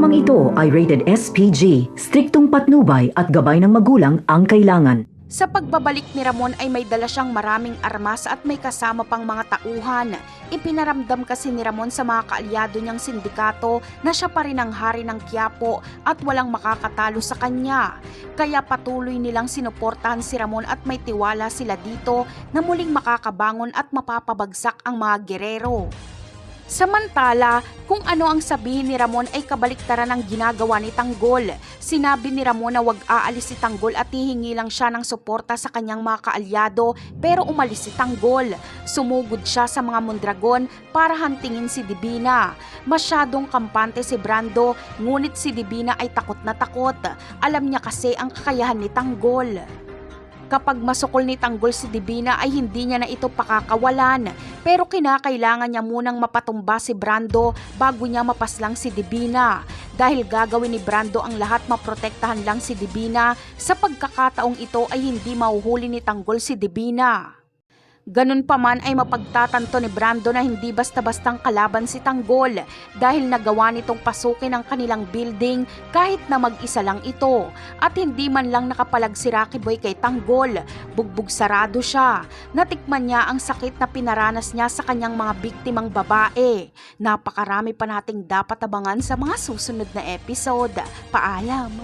Programang ito ay rated SPG, striktong patnubay at gabay ng magulang ang kailangan. Sa pagbabalik ni Ramon ay may dala siyang maraming armas at may kasama pang mga tauhan. Ipinaramdam kasi ni Ramon sa mga kaalyado niyang sindikato na siya pa rin ang hari ng Quiapo at walang makakatalo sa kanya. Kaya patuloy nilang sinuportahan si Ramon at may tiwala sila dito na muling makakabangon at mapapabagsak ang mga gerero. Samantala, kung ano ang sabihin ni Ramon ay kabaliktaran ang ginagawa ni Tanggol. Sinabi ni Ramon na wag aalis si Tanggol at hihingi lang siya ng suporta sa kanyang mga kaalyado pero umalis si Tanggol. Sumugod siya sa mga Mondragon para hantingin si Divina. Masyadong kampante si Brando ngunit si Divina ay takot na takot. Alam niya kasi ang kakayahan ni Tanggol. Kapag masukol ni Tanggol si Divina ay hindi niya na ito pakakawalan. Pero kinakailangan niya munang mapatumba si Brando bago niya mapaslang si Divina. Dahil gagawin ni Brando ang lahat maprotektahan lang si Divina, sa pagkakataong ito ay hindi mahuhuli ni Tanggol si Divina. Ganun pa man ay mapagtatanto ni Brando na hindi basta-bastang kalaban si Tanggol dahil nagawa nitong pasukin ang kanilang building kahit na mag-isa lang ito. At hindi man lang nakapalag si Rocky Boy kay Tanggol, bugbog sarado siya. Natikman niya ang sakit na pinaranas niya sa kanyang mga biktimang babae. Napakarami pa nating dapat abangan sa mga susunod na episode. Paalam!